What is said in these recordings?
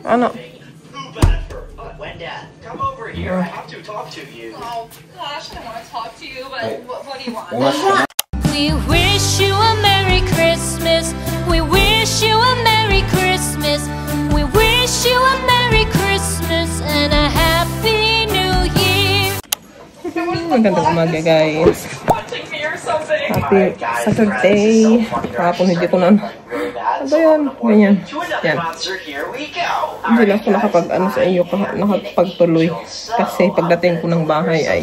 Ano? Wendell, come over here. I have to talk to you. Oh gosh, I want to talk to you, but what do you want? We wish you a Merry Christmas. We wish you a Merry Christmas. We wish you a Merry Christmas and a Happy New Year. Magandang umaga, guys. Happy Saturday. Kahapon hindi ko na... Ano ba yan? Ganyan. Yan. Hindi lang ako sa iyo, nakapagtuloy. Kasi pagdating ko ng bahay ay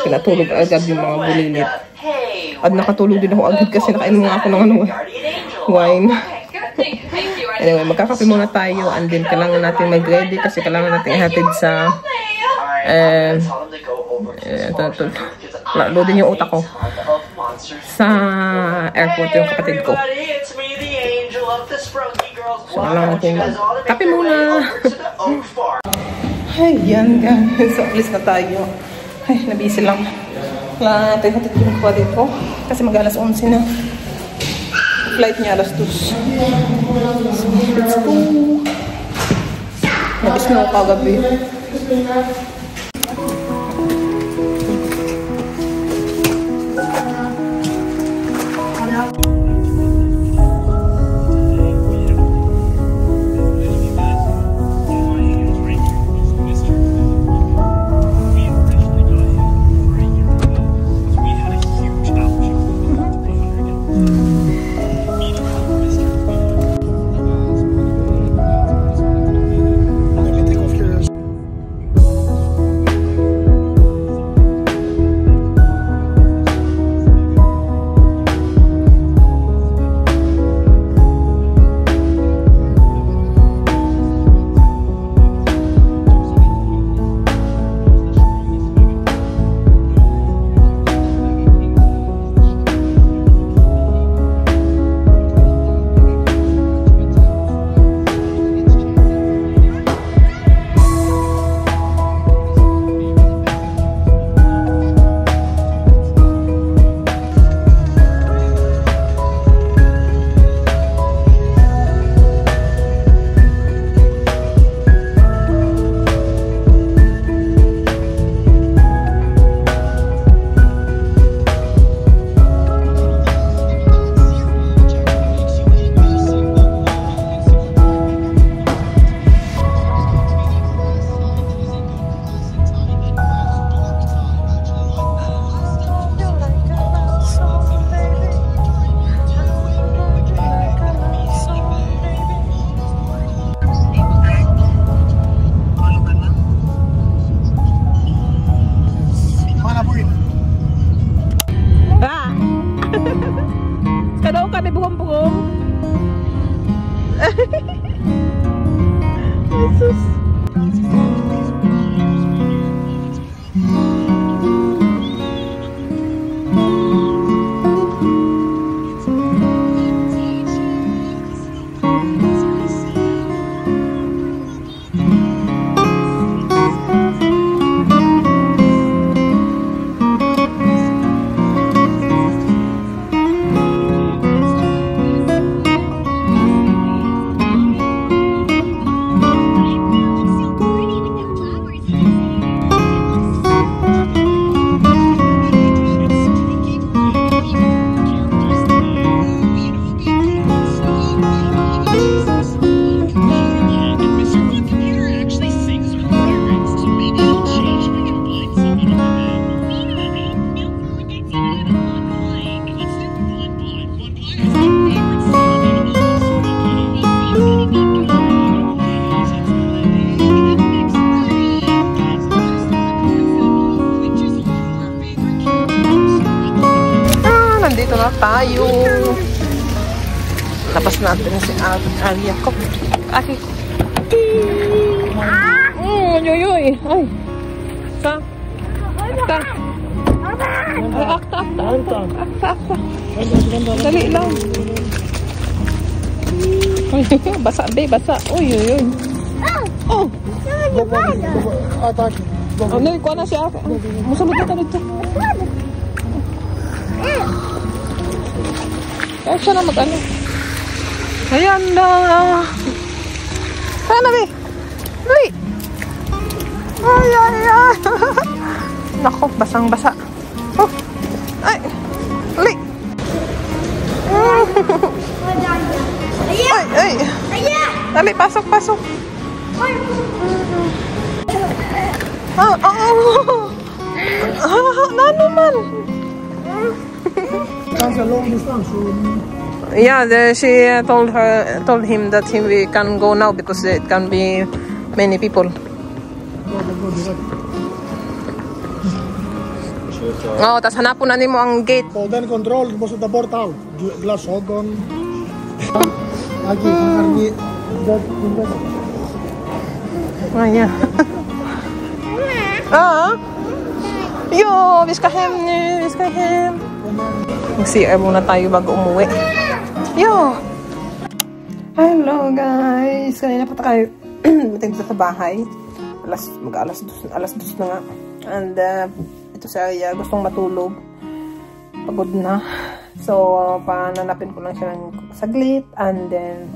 pinatulog agad yung mga bulilit. At nakatulog din ako agad kasi nakainom nga ako ng wine. Anyway, magkakape muna tayo and then kailangan natin mag-ready kasi kailangan natin ihatid sa loadin yung utak ko sa airport yung kapatid ko. So, alam natin kape muna. Ay, yan guys. So, alis na tayo. Ay, nabisi lang. Wala natin hatid yung kapatid ko kasi mag-alas 11 na. Flight niya alas 2. So, let's go. Nabis-snow kagabi. Nandito na tayo. Tapos natin na si Alia ko. Aki. Yoyoy. Ay. Sa. Akta. Akta. Dali lang. Basa, be. Basa. Uy, uy, uy. Oh. Ano, ikuha na siya. Musamot na dito. Kaya siya na mag-ano. Ayan na. Kaya na, Bi. Dali. Ay, ay, ay. Nako, basang-basa. Oh. Ay. Dali. Ay, ay. Dali, pasok, pasok. Ah, oh. Na naman. That's a long distance. So Yeah, she told him that we can go now because it can be many people. Oh, tas hanapon na nimo ang gate. so then control most of the portal. Glass ogon. Aquí, Ah, yeah. Jo, vi ska hem nu. Vi ska hem. Mag-CR muna tayo bago umuwi. Yo! Hello guys! Kanina pa tayo mating sa bahay. Alas 2 na nga. And ito si Aya gustong matulog. Pagod na. So, pananapin ko lang siya ng saglit. And then,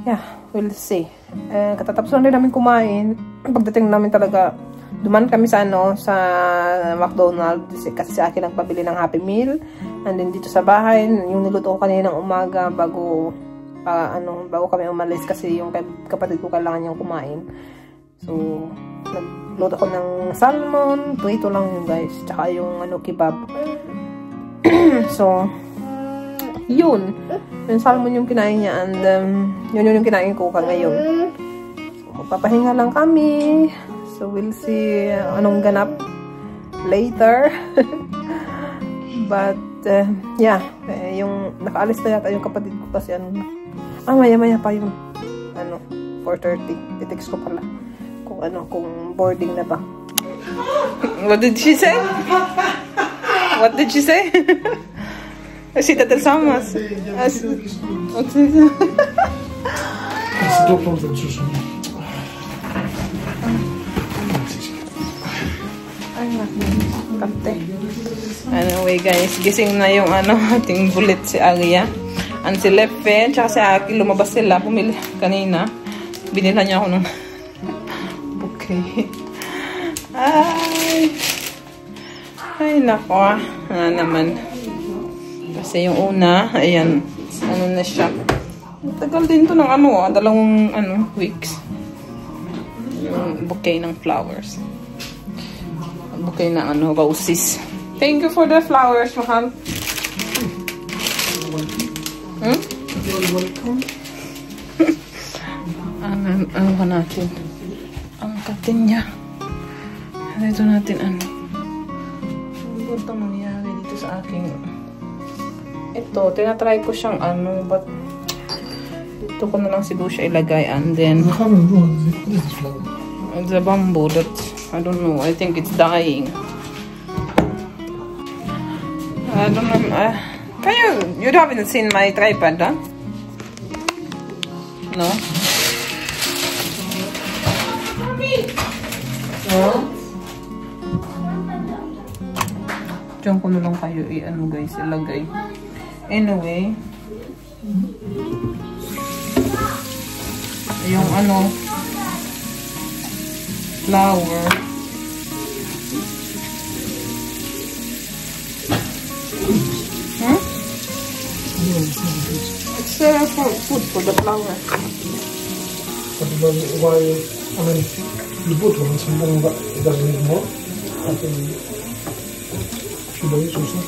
yeah, we'll see. Katatapos na rin namin kumain. Pagdating namin talaga, duman kami sa sa McDonald's kasi si Aki nagpabili ng Happy Meal. And then dito sa bahay, yung niluto ko kanina ng umaga bago kami umalis kasi yung kapatid ko kailangan niyang kumain. So, nagluto ko ng salmon, ito lang yun guys, tsaka yung kebab. So, yun. Yung salmon yung kinain niya and yun yung kinain ko ngayon. So, magpapahinga lang kami. So, we'll see anong ganap later. But, yeah. Yung nakaalis na yata yung kapatid ko kasi maya-maya pa yung 4:30. I-text ko pala kung boarding na ba. What did she say? What did she say? Si Tatel Samas. Ay, kante. Anyway guys, gising na yung ating bulit si Aria. And si Lefe, tsaka si Aki, lumabas sila. Pumili kanina. Binila niya ako ng bouquet. Ay, nako. Naman. Kasi yung una, ayan, na siya. Tagal din to ng 2 weeks. Yung bouquet ng flowers. Bouquet na roses. Thank you for the flowers, mahal. welcome. Ano ba natin? Ang katin niya. Dito natin ano ba nangyari dito sa aking ito, tinatry ko siyang but dito ko na lang siguro siya ilagay and then the bamboo that I don't know, I think it's dying. I don't know. You haven't seen my tripod, huh? No? No? Diyan ko na lang kayo guys, ilagay. Anyway. Yung flower. It's for food for the flower. But why, you put something that it doesn't need more. I think should I use also?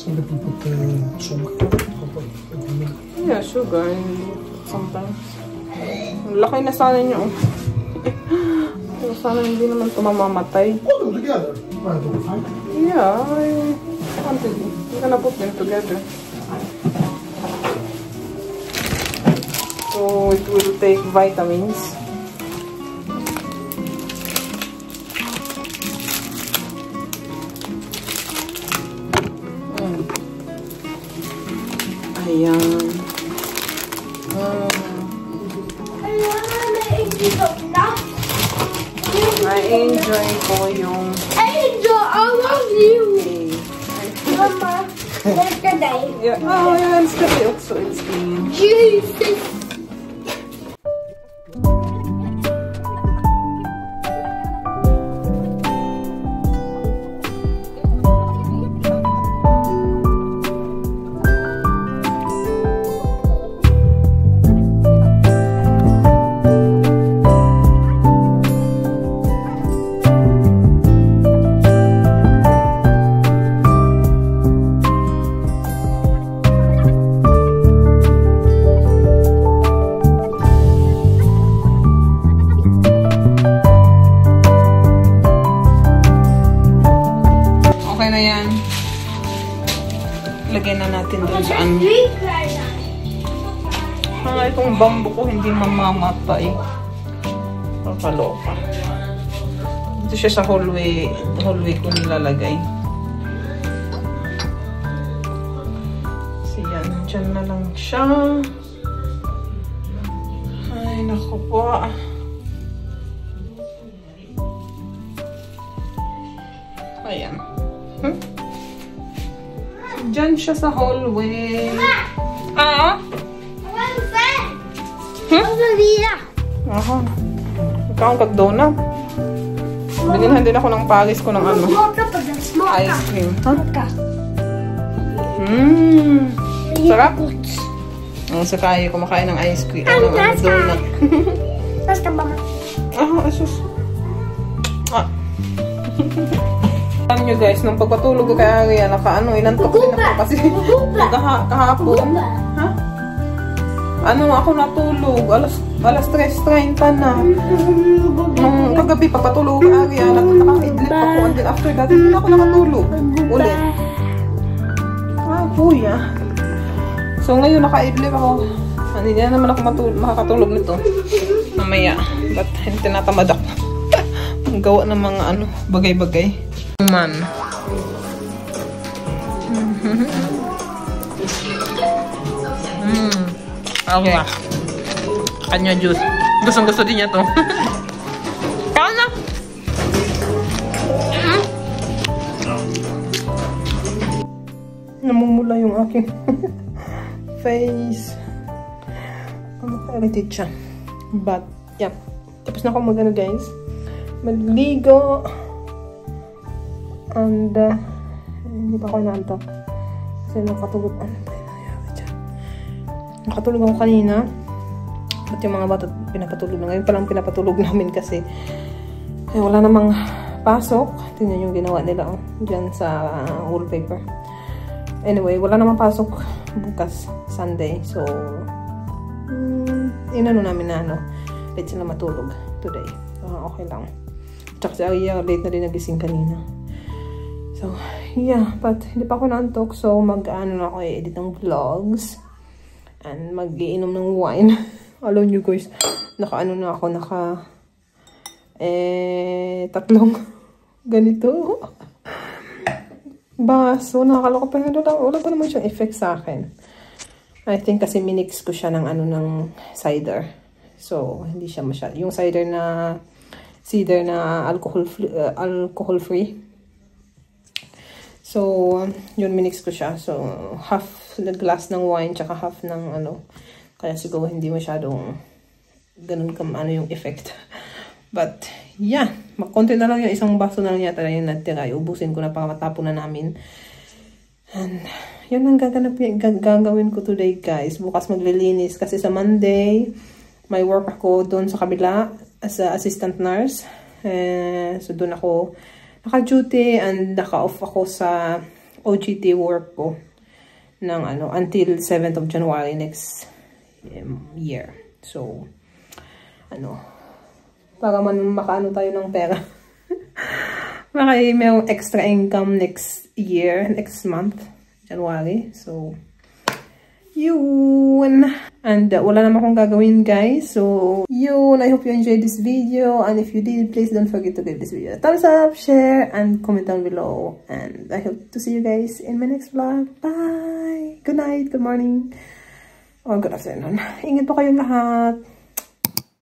Some people put sugar. Yeah, sugar sometimes. Laki na sana niyo. Sana hindi naman ito mamamatay. Put them together. Yeah, I'm gonna put them together. So it will take vitamins. Ayan. I enjoy ko yung Angel, I love you. okay. Mama. Yesterday. Yeah. Oh, yeah, it's kasi also it's in. Jesus. Lagyan na natin dun sa ano. Itong bamboo ko hindi mamamatay. Kakaloka. Dito siya sa hallway ko nilalagay. So yan, dyan na lang siya. Ay, naku po. Ayan. Diyan siya sa hallway. Ah? What is that? Vida. Aha. Ikaw ang donut. Binilhan din ako ng pagis ko ng ano. Ice cream. Sarap. Sa kaya kumakain ng ice cream. Donut. Basta mama. Asus. Alam nyo guys, nung pagpatulog ko kay Aria, inantok din ako kasi kahapon. Ha? Ako natulog, alas 3:30 na. Nung kagabi, pagpatulog ko kay Aria, nakaka-idlip ako. And then after that, hindi na ako nakatulog. Ulit. Kuya. So ngayon, naka-idlip ako. Hindi na naman ako makakatulog nito. Mamaya. But hindi tinatamad ako. Ang gawa ng mga bagay-bagay. Man. Okay ah. Kanya juice. Gusto din niya to. Kaya na. Namumula yung aking face. Irritate siya. But, yeah. Tapos na ako guys. Magligo. And, hindi pa ako naantok. Kasi nakatulog. Nakatulog ako kanina. At yung mga bata pinapatulog na. Ngayon palang pinapatulog namin kasi wala namang pasok. Tingnan yung ginawa nila dyan sa wallpaper. Anyway, wala namang pasok bukas, Sunday. So, inano namin na late sila matulog today. Okay lang. Tsaka si Aria, late na din nagising kanina. So, yeah. But, hindi pa ako naantok. So, na ako edit ng vlogs. And, mag-iinom ng wine. Alam nyo guys, na ako, tatlong ganito. Baso, nakakaloka pa yun. Wala pa naman siyang effect sa akin. I think kasi minix ko siya ng ng cider. So, hindi siya masyado. Yung cider na alcohol free. So, yun, minix ko siya. So, half the glass ng wine, tsaka half ng kaya siguro hindi masyadong ganun yung effect. But, yeah. Konti na lang yung isang baso na lang yata yung natira. Ubusin ko na para matapon na namin. And, yun ang gagawin ko today, guys. Bukas maglilinis. Kasi sa Monday, may work ako doon sa kabila as a assistant nurse. So, doon ako naka-duty and naka-off ako sa OJT work ko ng until 7th of January next year. So, para makaano tayo ng pera. May extra income next year, next month, January. So, yun. And wala naman akong gagawin, guys. So, yun. I hope you enjoyed this video. And if you did, please don't forget to give this video a thumbs up, share, and comment down below. And I hope to see you guys in my next vlog. Bye! Good night, good morning, or good afternoon. Ingat po kayong lahat.